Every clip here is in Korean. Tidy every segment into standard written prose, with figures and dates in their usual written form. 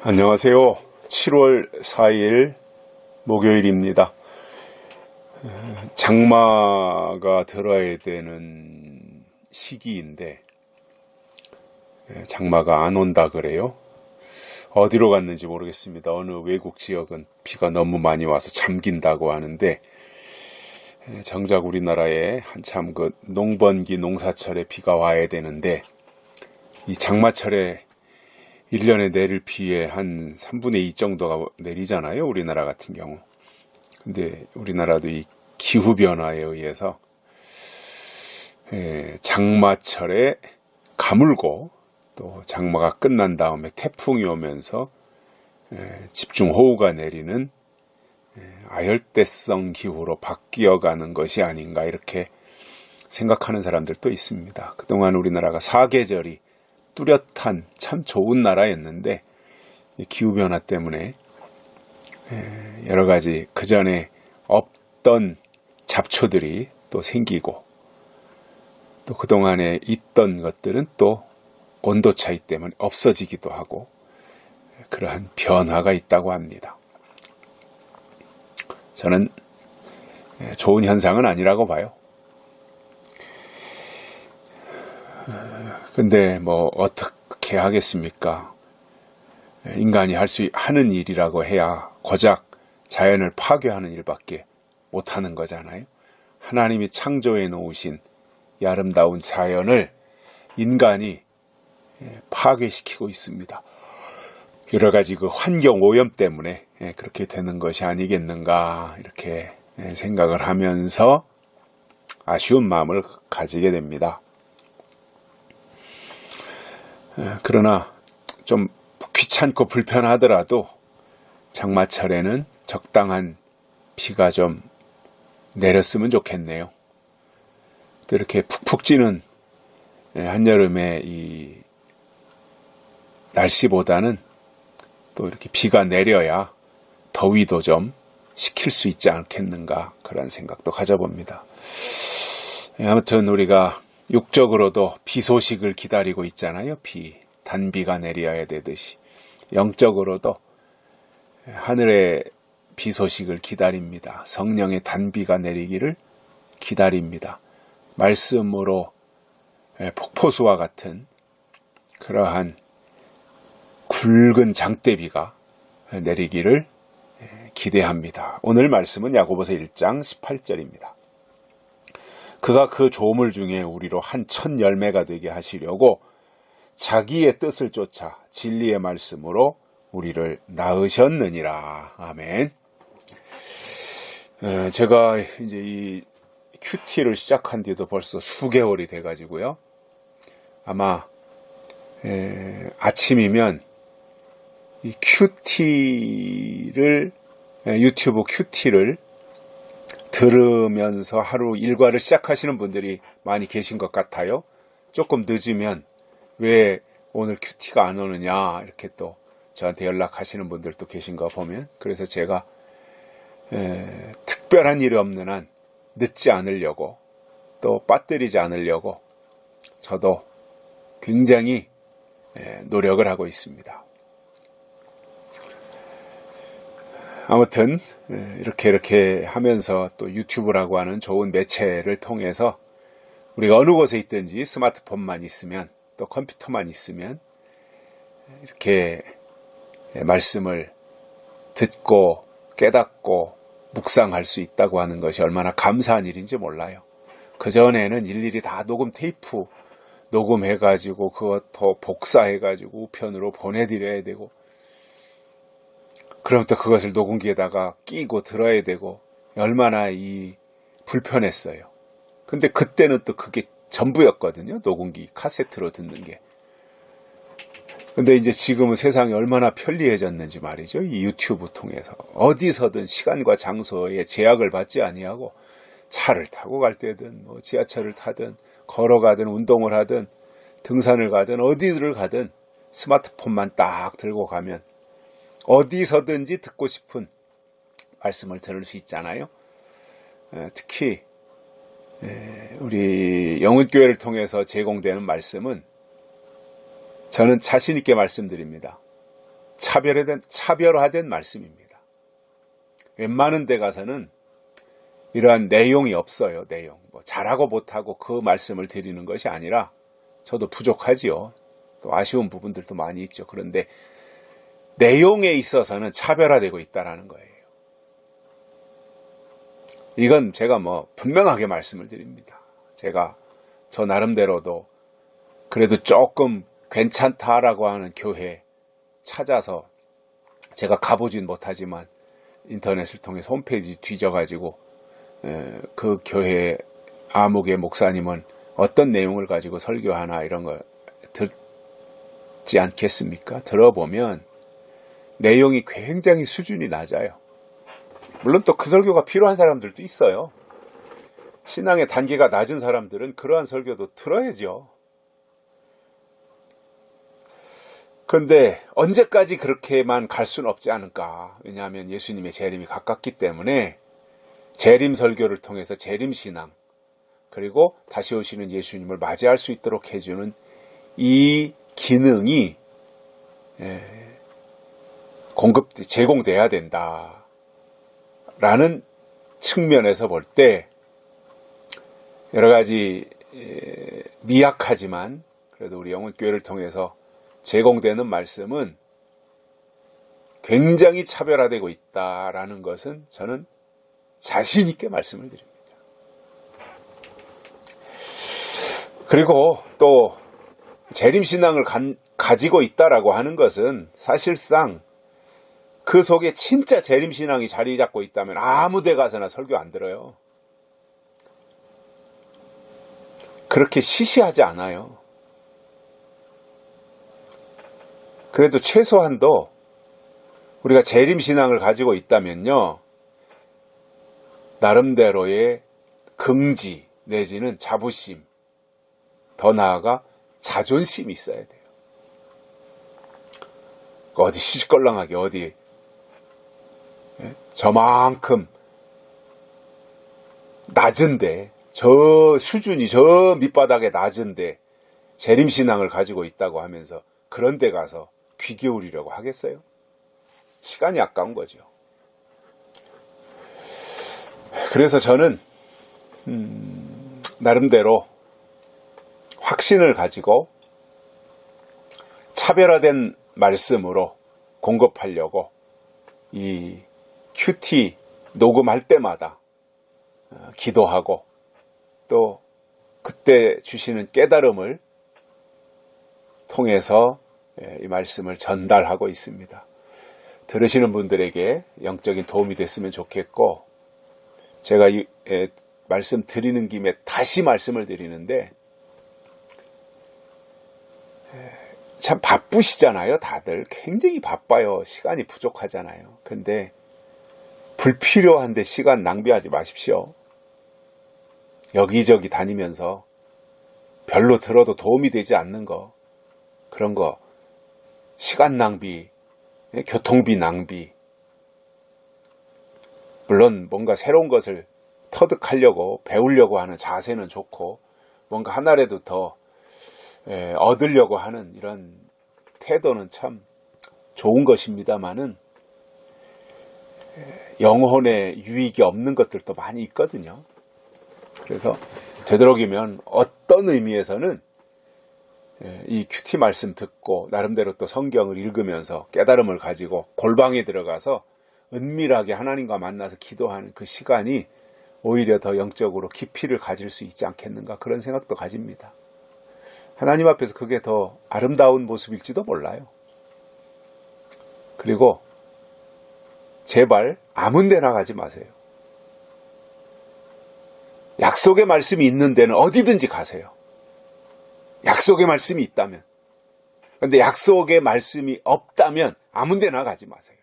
안녕하세요. 7월 4일 목요일입니다. 장마가 들어야 되는 시기인데 장마가 안 온다 그래요. 어디로 갔는지 모르겠습니다. 어느 외국 지역은 비가 너무 많이 와서 잠긴다고 하는데 정작 우리나라에 한참 그 농번기 농사철에 비가 와야 되는데 이 장마철에 1년에 내릴 비의 한 3분의 2 정도가 내리잖아요. 우리나라 같은 경우. 근데 우리나라도 이 기후변화에 의해서 장마철에 가물고 또 장마가 끝난 다음에 태풍이 오면서 집중호우가 내리는 아열대성 기후로 바뀌어가는 것이 아닌가 이렇게 생각하는 사람들도 있습니다. 그동안 우리나라가 사계절이 뚜렷한 참 좋은 나라였는데 기후변화 때문에 여러 가지 그전에 없던 잡초들이 또 생기고 또 그동안에 있던 것들은 또 온도 차이 때문에 없어지기도 하고 그러한 변화가 있다고 합니다. 저는 좋은 현상은 아니라고 봐요. 근데 뭐 어떻게 하겠습니까? 인간이 하는 일이라고 해야 고작 자연을 파괴하는 일밖에 못하는 거잖아요. 하나님이 창조해 놓으신 이 아름다운 자연을 인간이 파괴시키고 있습니다. 여러 가지 그 환경 오염 때문에 그렇게 되는 것이 아니겠는가 이렇게 생각을 하면서 아쉬운 마음을 가지게 됩니다. 그러나 좀 귀찮고 불편하더라도 장마철에는 적당한 비가 좀 내렸으면 좋겠네요. 또 이렇게 푹푹 찌는 한여름의 이 날씨보다는 또 이렇게 비가 내려야 더위도 좀 식힐 수 있지 않겠는가 그런 생각도 가져봅니다. 아무튼 우리가 육적으로도 비 소식을 기다리고 있잖아요. 단비가 내려야 되듯이 영적으로도 하늘의 비 소식을 기다립니다. 성령의 단비가 내리기를 기다립니다. 말씀으로 폭포수와 같은 그러한 굵은 장대비가 내리기를 기대합니다. 오늘 말씀은 야고보서 1장 18절입니다. 그가 그 조물 중에 우리로 한 천 열매가 되게 하시려고 자기의 뜻을 쫓아 진리의 말씀으로 우리를 낳으셨느니라. 아멘. 제가 이제 이 큐티를 시작한 뒤도 벌써 수개월이 돼가지고요. 아마 아침이면 이 유튜브 큐티를 들으면서 하루 일과를 시작하시는 분들이 많이 계신 것 같아요. 조금 늦으면 왜 오늘 큐티가 안 오느냐 이렇게 또 저한테 연락하시는 분들도 계신가 보면 그래서 제가 특별한 일이 없는 한 늦지 않으려고 또 빠뜨리지 않으려고 저도 굉장히 노력을 하고 있습니다. 아무튼 이렇게 하면서 또 유튜브라고 하는 좋은 매체를 통해서 우리가 어느 곳에 있든지 스마트폰만 있으면 또 컴퓨터만 있으면 이렇게 말씀을 듣고 깨닫고 묵상할 수 있다고 하는 것이 얼마나 감사한 일인지 몰라요. 그전에는 일일이 다 테이프 녹음해가지고 그것도 복사해가지고 우편으로 보내드려야 되고 그럼 또 그것을 녹음기에다가 끼고 들어야 되고 얼마나 불편했어요. 근데 그때는 또 그게 전부였거든요. 녹음기 카세트로 듣는 게. 근데 이제 지금은 세상이 얼마나 편리해졌는지 말이죠. 이 유튜브 통해서 어디서든 시간과 장소에 제약을 받지 아니하고 차를 타고 갈 때든 뭐 지하철을 타든 걸어가든 운동을 하든 등산을 가든 어디를 가든 스마트폰만 딱 들고 가면 어디서든지 듣고 싶은 말씀을 들을 수 있잖아요. 특히 우리 영혼교회를 통해서 제공되는 말씀은 저는 자신 있게 말씀드립니다. 차별화된 말씀입니다. 웬만한 데 가서는 이러한 내용이 없어요. 내용. 잘하고 못하고 그 말씀을 드리는 것이 아니라 저도 부족하지요. 또 아쉬운 부분들도 많이 있죠. 그런데 내용에 있어서는 차별화되고 있다는 거예요. 이건 제가 분명하게 말씀을 드립니다. 제가 저 나름대로도 그래도 조금 괜찮다라고 하는 교회 찾아서 제가 가보진 못하지만 인터넷을 통해서 홈페이지 뒤져가지고 그 교회 아무개 목사님은 어떤 내용을 가지고 설교하나 이런 거 듣지 않겠습니까? 들어보면 내용이 굉장히 수준이 낮아요. 물론 또 그 설교가 필요한 사람들도 있어요. 신앙의 단계가 낮은 사람들은 그러한 설교도 들어야죠. 그런데 언제까지 그렇게만 갈 수는 없지 않을까. 왜냐하면 예수님의 재림이 가깝기 때문에 재림 설교를 통해서 재림 신앙, 그리고 다시 오시는 예수님을 맞이할 수 있도록 해주는 이 기능이 제공돼야 된다라는 측면에서 볼 때 여러 가지 미약하지만 그래도 우리 영혼교회를 통해서 제공되는 말씀은 굉장히 차별화되고 있다라는 것은 저는 자신 있게 말씀을 드립니다. 그리고 또 재림신앙을 가지고 있다라고 하는 것은 사실상 그 속에 진짜 재림신앙이 자리 잡고 있다면 아무 데 가서나 설교 안 들어요. 그렇게 시시하지 않아요. 그래도 최소한도 우리가 재림신앙을 가지고 있다면요, 나름대로의 긍지 내지는 자부심, 더 나아가 자존심이 있어야 돼요. 어디 시시껄렁하게 어디 저만큼 낮은데, 저 수준이 저 밑바닥에 낮은데 재림신앙을 가지고 있다고 하면서 그런 데 가서 귀 기울이려고 하겠어요? 시간이 아까운 거죠. 그래서 저는 나름대로 확신을 가지고 차별화된 말씀으로 공급하려고 이 큐티 녹음할 때마다 기도하고 또 그때 주시는 깨달음을 통해서 이 말씀을 전달하고 있습니다. 들으시는 분들에게 영적인 도움이 됐으면 좋겠고, 제가 이 말씀 드리는 김에 다시 말씀을 드리는데, 참 바쁘시잖아요. 다들 굉장히 바빠요. 시간이 부족하잖아요. 근데 불필요한데 시간 낭비하지 마십시오. 여기저기 다니면서 별로 들어도 도움이 되지 않는 거, 그런 거 시간 낭비, 교통비 낭비. 물론 뭔가 새로운 것을 터득하려고 배우려고 하는 자세는 좋고, 뭔가 하나라도 더 얻으려고 하는 이런 태도는 참 좋은 것입니다만은 영혼의 유익이 없는 것들도 많이 있거든요. 그래서 되도록이면 어떤 의미에서는 이 큐티 말씀 듣고 나름대로 또 성경을 읽으면서 깨달음을 가지고 골방에 들어가서 은밀하게 하나님과 만나서 기도하는 그 시간이 오히려 더 영적으로 깊이를 가질 수 있지 않겠는가, 그런 생각도 가집니다. 하나님 앞에서 그게 더 아름다운 모습일지도 몰라요. 그리고 제발 아무 데나 가지 마세요. 약속의 말씀이 있는 데는 어디든지 가세요. 약속의 말씀이 있다면. 그런데 약속의 말씀이 없다면 아무 데나 가지 마세요.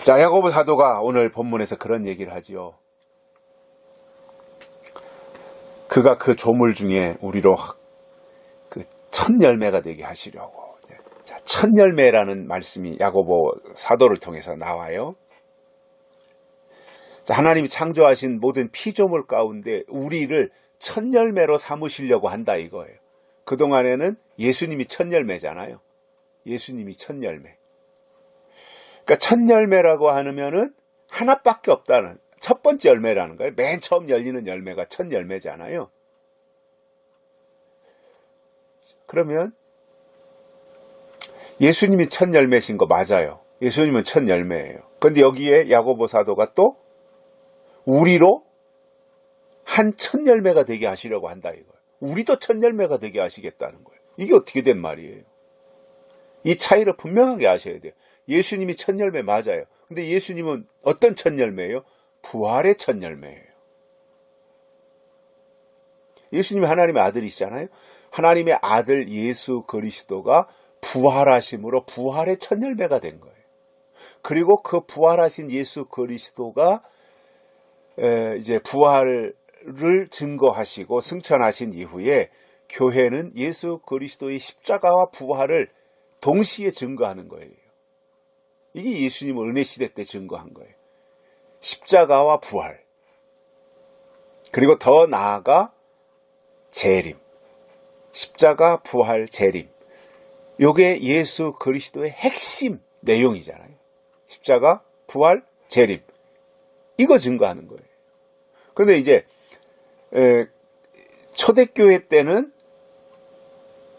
자, 야고보 사도가 오늘 본문에서 그런 얘기를 하지요. 그가 그 조물 중에 우리로 그 첫 열매가 되게 하시려고. 자, 첫 열매라는 말씀이 야고보 사도를 통해서 나와요. 자, 하나님이 창조하신 모든 피조물 가운데 우리를 첫 열매로 삼으시려고 한다 이거예요. 그동안에는 예수님이 첫 열매잖아요. 예수님이 첫 열매. 그러니까 첫 열매라고 하면은 하나밖에 없다는, 첫 번째 열매라는 거예요. 맨 처음 열리는 열매가 첫 열매잖아요. 그러면 예수님이 첫 열매신 거 맞아요. 예수님은 첫 열매예요. 그런데 여기에 야고보 사도가 또 우리로 한 첫 열매가 되게 하시려고 한다 이거예요. 우리도 첫 열매가 되게 하시겠다는 거예요. 이게 어떻게 된 말이에요? 이 차이를 분명하게 아셔야 돼요. 예수님이 첫 열매 맞아요. 근데 예수님은 어떤 첫 열매예요? 부활의 첫 열매예요. 예수님이 하나님의 아들이시잖아요. 하나님의 아들 예수 그리스도가 부활하심으로 부활의 첫 열매가 된 거예요. 그리고 그 부활하신 예수 그리스도가 이제 부활을 증거하시고 승천하신 이후에 교회는 예수 그리스도의 십자가와 부활을 동시에 증거하는 거예요. 이게 예수님은 은혜 시대 때 증거한 거예요. 십자가와 부활. 그리고 더 나아가 재림. 십자가, 부활, 재림. 요게 예수 그리스도의 핵심 내용이잖아요. 십자가, 부활, 재림. 이거 증거하는 거예요. 그런데 이제 초대교회 때는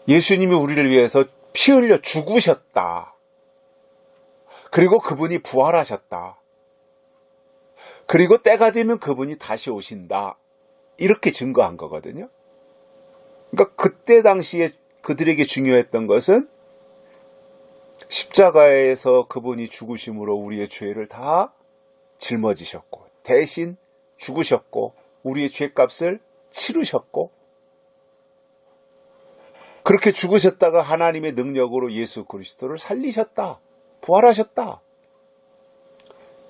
예수님이 우리를 위해서 피 흘려 죽으셨다. 그리고 그분이 부활하셨다. 그리고 때가 되면 그분이 다시 오신다. 이렇게 증거한 거거든요. 그러니까 그때 당시에 그들에게 중요했던 것은 십자가에서 그분이 죽으심으로 우리의 죄를 다 짊어지셨고 대신 죽으셨고 우리의 죄값을 치르셨고 그렇게 죽으셨다가 하나님의 능력으로 예수 그리스도를 살리셨다. 부활하셨다.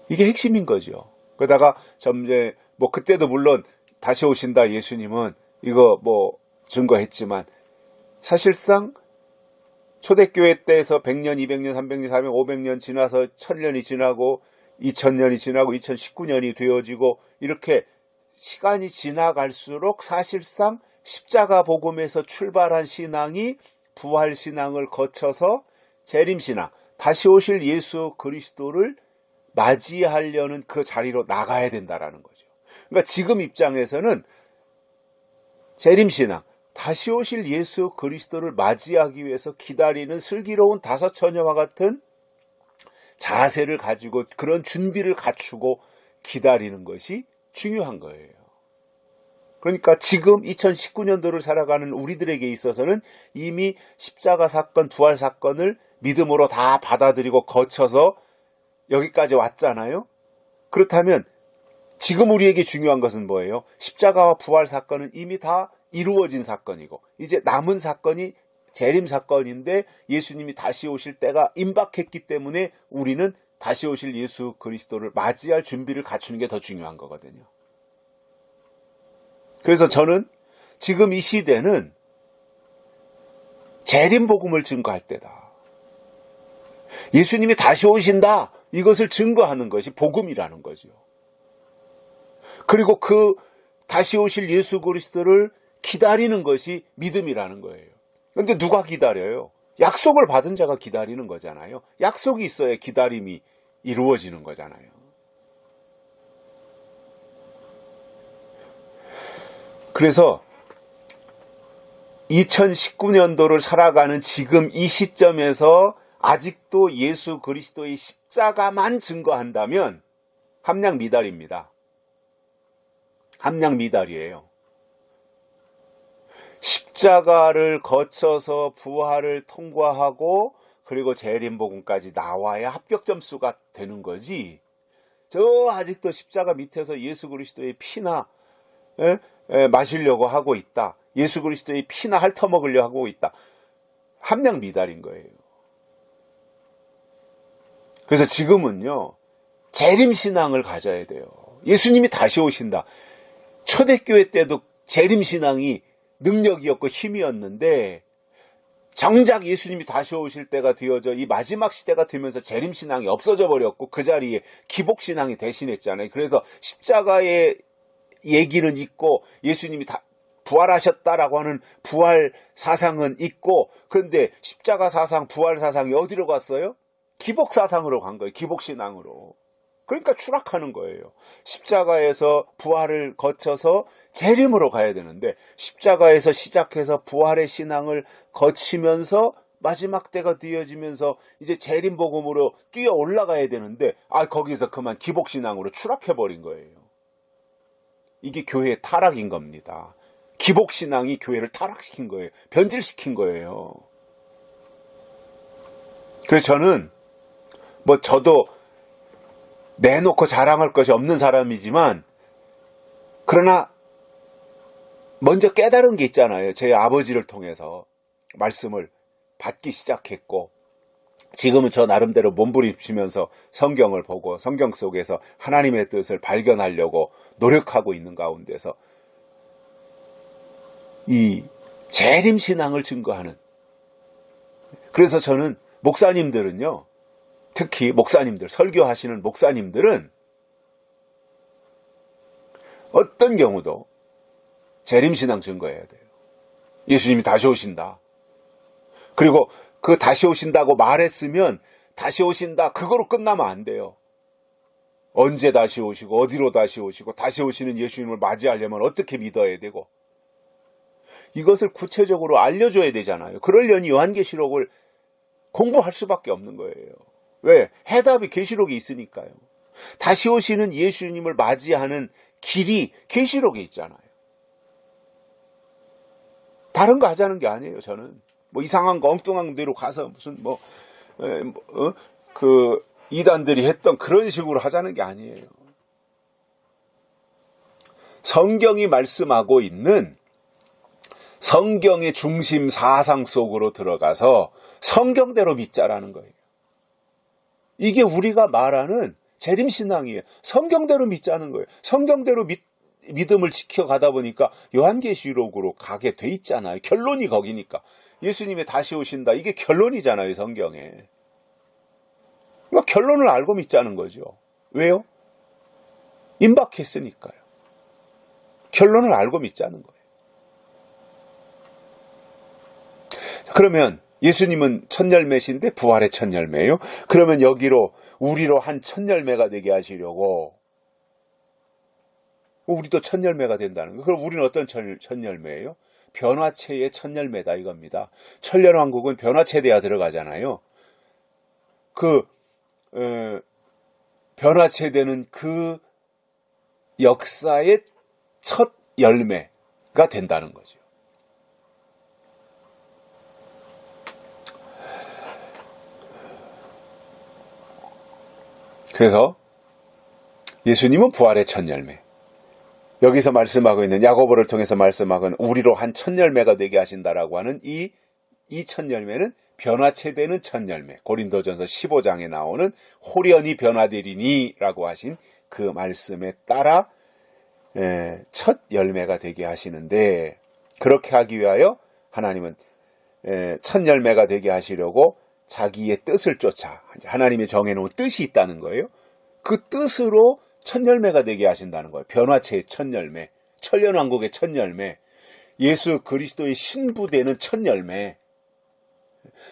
이게 핵심인 거죠. 그러다가 점점 그때도 물론 다시 오신다 예수님은 이거 증거했지만 사실상 초대교회 때에서 100년, 200년, 300년, 400년, 500년 지나서 1000년이 지나고 2000년이 지나고 2019년이 되어지고 이렇게 시간이 지나갈수록 사실상 십자가 복음에서 출발한 신앙이 부활 신앙을 거쳐서 재림 신앙, 다시 오실 예수 그리스도를 맞이하려는 그 자리로 나가야 된다라는 거죠. 그러니까 지금 입장에서는 재림 신앙, 다시 오실 예수 그리스도를 맞이하기 위해서 기다리는 슬기로운 다섯 처녀와 같은 자세를 가지고 그런 준비를 갖추고 기다리는 것이 중요한 거예요. 그러니까 지금 2019년도를 살아가는 우리들에게 있어서는 이미 십자가 사건, 부활 사건을 믿음으로 다 받아들이고 거쳐서 여기까지 왔잖아요. 그렇다면 지금 우리에게 중요한 것은 뭐예요? 십자가와 부활 사건은 이미 다 이루어진 사건이고 이제 남은 사건이 재림 사건인데 예수님이 다시 오실 때가 임박했기 때문에 우리는 다시 오실 예수 그리스도를 맞이할 준비를 갖추는 게 더 중요한 거거든요. 그래서 저는 지금 이 시대는 재림 복음을 증거할 때다. 예수님이 다시 오신다. 이것을 증거하는 것이 복음이라는 거죠. 그리고 그 다시 오실 예수 그리스도를 기다리는 것이 믿음이라는 거예요. 그런데 누가 기다려요? 약속을 받은 자가 기다리는 거잖아요. 약속이 있어야 기다림이 이루어지는 거잖아요. 그래서 2019년도를 살아가는 지금 이 시점에서 아직도 예수 그리스도의 십자가만 증거한다면 함량 미달입니다. 함량 미달이에요. 십자가를 거쳐서 부활을 통과하고 그리고 재림복음까지 나와야 합격 점수가 되는 거지. 아직도 십자가 밑에서 예수 그리스도의 피나 마시려고 하고 있다. 예수 그리스도의 피나 핥아먹으려고 하고 있다. 함량 미달인 거예요. 그래서 지금은요, 재림신앙을 가져야 돼요. 예수님이 다시 오신다. 초대교회 때도 재림신앙이 능력이었고 힘이었는데 정작 예수님이 다시 오실 때가 되어져 이 마지막 시대가 되면서 재림신앙이 없어져 버렸고 그 자리에 기복신앙이 대신했잖아요. 그래서 십자가의 얘기는 있고 예수님이 부활하셨다라고 하는 부활 사상은 있고, 그런데 십자가 사상, 부활 사상이 어디로 갔어요? 기복 사상으로 간 거예요. 기복 신앙으로. 그러니까 추락하는 거예요. 십자가에서 부활을 거쳐서 재림으로 가야 되는데, 십자가에서 시작해서 부활의 신앙을 거치면서 마지막 때가 뒤어지면서 이제 재림 복음으로 뛰어 올라가야 되는데, 거기서 그만 기복 신앙으로 추락해 버린 거예요. 이게 교회의 타락인 겁니다. 기복 신앙이 교회를 타락시킨 거예요. 변질시킨 거예요. 그래서 저는 저도 내놓고 자랑할 것이 없는 사람이지만, 그러나 먼저 깨달은 게 있잖아요. 제 아버지를 통해서 말씀을 받기 시작했고, 지금은 저 나름대로 몸부림치면서 성경을 보고 성경 속에서 하나님의 뜻을 발견하려고 노력하고 있는 가운데서 이 재림신앙을 증거하는, 그래서 저는 목사님들은요, 특히 목사님들, 설교하시는 목사님들은 어떤 경우도 재림신앙 증거해야 돼요. 예수님이 다시 오신다. 그리고 그 다시 오신다고 말했으면 다시 오신다, 그거로 끝나면 안 돼요. 언제 다시 오시고 어디로 다시 오시고 다시 오시는 예수님을 맞이하려면 어떻게 믿어야 되고, 이것을 구체적으로 알려줘야 되잖아요. 그러려니 요한계시록을 공부할 수밖에 없는 거예요. 왜? 해답이 계시록에 있으니까요. 다시 오시는 예수님을 맞이하는 길이 계시록에 있잖아요. 다른 거 하자는 게 아니에요. 저는 이상한 거 엉뚱한 데로 가서 무슨 이단들이 했던 그런 식으로 하자는 게 아니에요. 성경이 말씀하고 있는 성경의 중심 사상 속으로 들어가서 성경대로 믿자라는 거예요. 이게 우리가 말하는 재림신앙이에요. 성경대로 믿자는 거예요. 성경대로 믿음을 지켜가다 보니까 요한계시록으로 가게 돼 있잖아요. 결론이 거기니까. 예수님이 다시 오신다. 이게 결론이잖아요, 성경에. 그러니까 결론을 알고 믿자는 거죠. 왜요? 임박했으니까요. 결론을 알고 믿자는 거예요. 그러면 예수님은 첫 열매신데 부활의 첫 열매예요. 그러면 여기로 우리로 한 첫 열매가 되게 하시려고, 우리도 첫 열매가 된다는 거예요. 그럼 우리는 어떤 첫 열매예요? 변화체의 첫 열매다 이겁니다. 천년왕국은 변화체대야 들어가잖아요. 변화체되는 그 역사의 첫 열매가 된다는 거죠. 그래서 예수님은 부활의 첫 열매, 여기서 말씀하고 있는 야고보를 통해서 말씀하고는 우리로 한 첫 열매가 되게 하신다라고 하는 이 첫 열매는 변화체되는 첫 열매, 고린도전서 15장에 나오는 홀연히 변화되리니 라고 하신 그 말씀에 따라 첫 열매가 되게 하시는데, 그렇게 하기 위하여 하나님은 첫 열매가 되게 하시려고 자기의 뜻을 쫓아, 하나님이 정해놓은 뜻이 있다는 거예요. 그 뜻으로 첫 열매가 되게 하신다는 거예요. 변화체의 첫 열매, 천년왕국의 첫 열매, 예수 그리스도의 신부되는 첫 열매,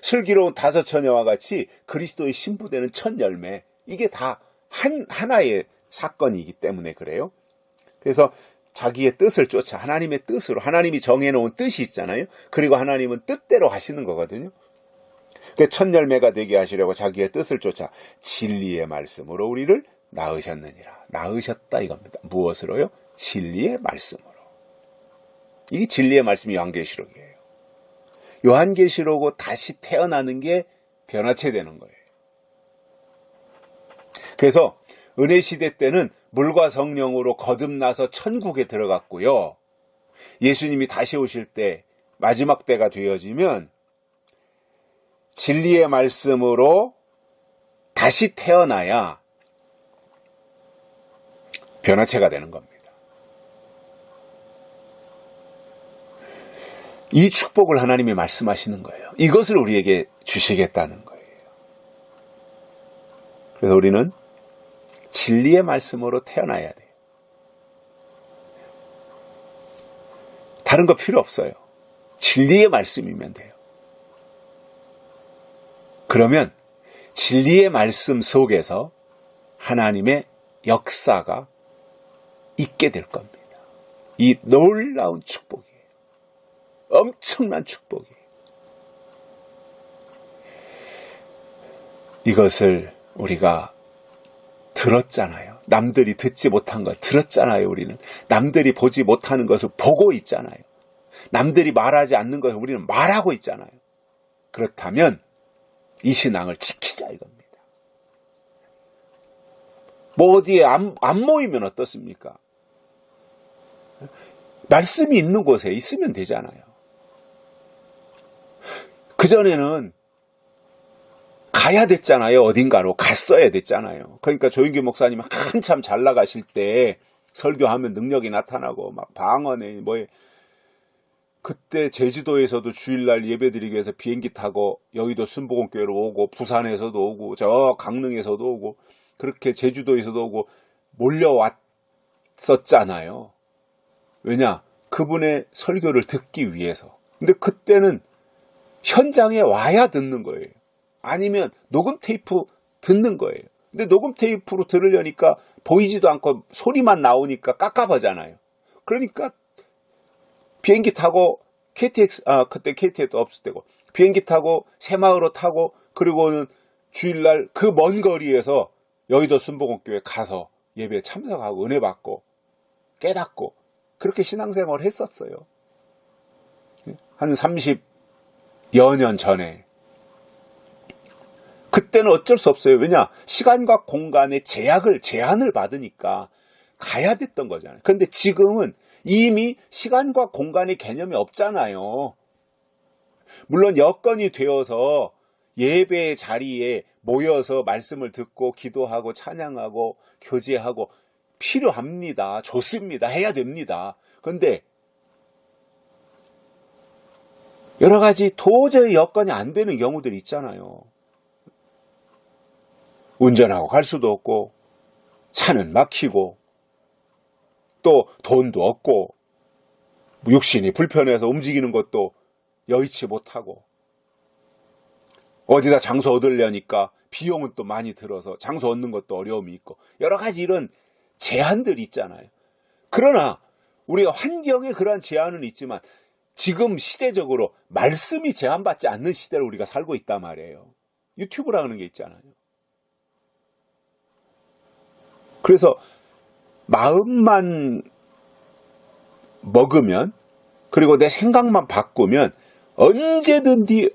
슬기로운 다섯 처녀와 같이 그리스도의 신부되는 첫 열매, 이게 다 하나의 사건이기 때문에 그래요. 그래서 자기의 뜻을 쫓아, 하나님의 뜻으로, 하나님이 정해놓은 뜻이 있잖아요. 그리고 하나님은 뜻대로 하시는 거거든요. 첫 열매가 되게 하시려고 자기의 뜻을 쫓아 진리의 말씀으로 우리를 낳으셨느니라. 낳으셨다 이겁니다. 무엇으로요? 진리의 말씀으로. 이게 진리의 말씀이 요한계시록이에요. 요한계시록으로 다시 태어나는 게 변화체되는 거예요. 그래서 은혜시대 때는 물과 성령으로 거듭나서 천국에 들어갔고요. 예수님이 다시 오실 때, 마지막 때가 되어지면 진리의 말씀으로 다시 태어나야 변화체가 되는 겁니다. 이 축복을 하나님이 말씀하시는 거예요. 이것을 우리에게 주시겠다는 거예요. 그래서 우리는 진리의 말씀으로 태어나야 돼요. 다른 거 필요 없어요. 진리의 말씀이면 돼요. 그러면 진리의 말씀 속에서 하나님의 역사가 있게 될 겁니다. 이 놀라운 축복이에요. 엄청난 축복이에요. 이것을 우리가 들었잖아요. 남들이 듣지 못한 걸 들었잖아요. 우리는 남들이 보지 못하는 것을 보고 있잖아요. 남들이 말하지 않는 것을 우리는 말하고 있잖아요. 그렇다면 이 신앙을 지키자 이겁니다. 뭐 어디에 안 모이면 어떻습니까? 말씀이 있는 곳에 있으면 되잖아요. 그전에는 가야 됐잖아요. 어딘가로 갔어야 됐잖아요. 그러니까 조인규 목사님 한참 잘 나가실 때 설교하면 능력이 나타나고 막 방언에 뭐에 그때 제주도에서도 주일날 예배드리기 위해서 비행기 타고 여의도 순복음교회로 오고 부산에서도 오고 저 강릉에서도 오고 그렇게 제주도에서도 오고 몰려왔었잖아요. 왜냐? 그분의 설교를 듣기 위해서. 근데 그때는 현장에 와야 듣는 거예요. 아니면 녹음 테이프 듣는 거예요. 근데 녹음 테이프로 들으려니까 보이지도 않고 소리만 나오니까 깝깝하잖아요. 그러니까 비행기 타고 KTX, 그때 KTX도 없을 때고 비행기 타고 새마을호 타고 그리고는 주일날 그 먼 거리에서 여의도 순복음교회 가서 예배에 참석하고 은혜 받고 깨닫고 그렇게 신앙생활을 했었어요. 한 30여 년 전에. 그때는 어쩔 수 없어요. 왜냐? 시간과 공간의 제한을 받으니까 가야 됐던 거잖아요. 그런데 지금은 이미 시간과 공간의 개념이 없잖아요. 물론 여건이 되어서 예배의 자리에 모여서 말씀을 듣고 기도하고 찬양하고 교제하고 필요합니다. 좋습니다. 해야 됩니다. 그런데 여러 가지 도저히 여건이 안 되는 경우들이 있잖아요. 운전하고 갈 수도 없고 차는 막히고 또 돈도 없고 육신이 불편해서 움직이는 것도 여의치 못하고 어디다 장소 얻으려니까 비용은 또 많이 들어서 장소 얻는 것도 어려움이 있고 여러 가지 이런 제한들이 있잖아요. 그러나 우리가 환경에 그러한 제한은 있지만 지금 시대적으로 말씀이 제한받지 않는 시대를 우리가 살고 있단 말이에요. 유튜브라는 게 있잖아요. 그래서 마음만 먹으면 그리고 내 생각만 바꾸면 언제든지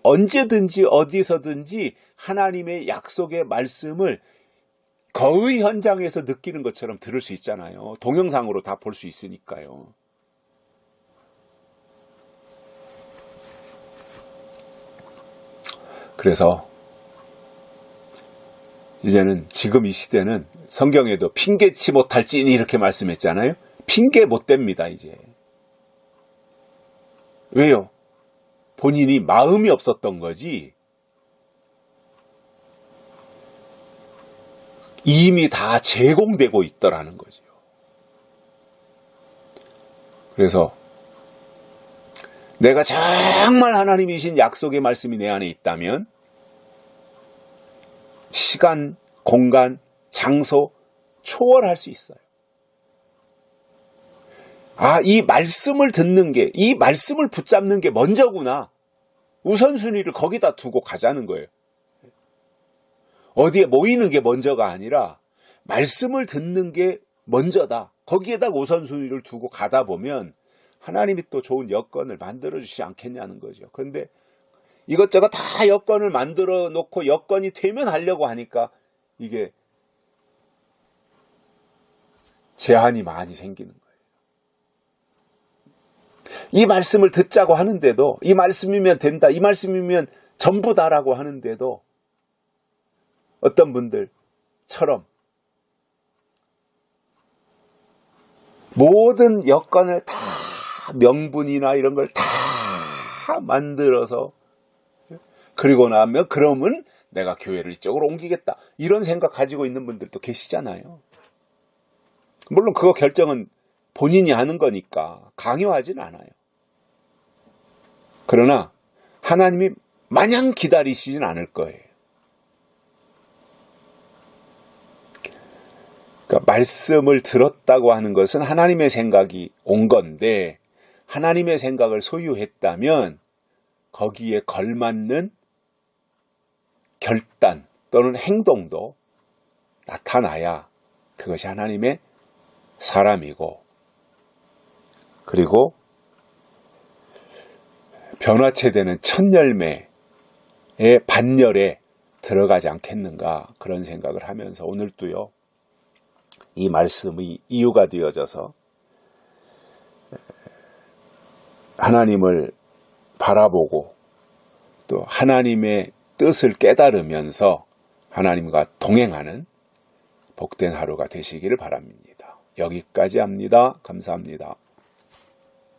어디서든지 하나님의 약속의 말씀을 거의 현장에서 느끼는 것처럼 들을 수 있잖아요. 동영상으로 다 볼 수 있으니까요. 그래서 이제는 지금 이 시대는 성경에도 핑계치 못할 찐이 이렇게 말씀했잖아요. 핑계 못 댑니다 이제. 왜요? 본인이 마음이 없었던 거지 이미 다 제공되고 있더라는 거죠. 그래서 내가 정말 하나님이신 약속의 말씀이 내 안에 있다면 시간, 공간, 장소 초월할 수 있어요. 이 말씀을 듣는 게, 이 말씀을 붙잡는 게 먼저구나. 우선순위를 거기다 두고 가자는 거예요. 어디에 모이는 게 먼저가 아니라 말씀을 듣는 게 먼저다. 거기에다가 우선순위를 두고 가다 보면 하나님이 또 좋은 여건을 만들어 주시지 않겠냐는 거죠. 그런데 이것저것 다 여건을 만들어 놓고 여건이 되면 하려고 하니까 이게 제한이 많이 생기는 거예요. 이 말씀을 듣자고 하는데도 이 말씀이면 된다, 이 말씀이면 전부다라고 하는데도 어떤 분들처럼 모든 여건을 다 명분이나 이런 걸 다 만들어서 그리고 나면 그러면 내가 교회를 이쪽으로 옮기겠다 이런 생각 가지고 있는 분들도 계시잖아요. 물론 그거 결정은 본인이 하는 거니까 강요하진 않아요. 그러나 하나님이 마냥 기다리시진 않을 거예요. 그러니까 말씀을 들었다고 하는 것은 하나님의 생각이 온 건데 하나님의 생각을 소유했다면 거기에 걸맞는 결단 또는 행동도 나타나야 그것이 하나님의 사람이고, 그리고 변화체되는 첫 열매의 반열에 들어가지 않겠는가, 그런 생각을 하면서 오늘도요, 이 말씀이 이유가 되어져서 하나님을 바라보고 또 하나님의 뜻을 깨달으면서 하나님과 동행하는 복된 하루가 되시기를 바랍니다. 여기까지 합니다. 감사합니다.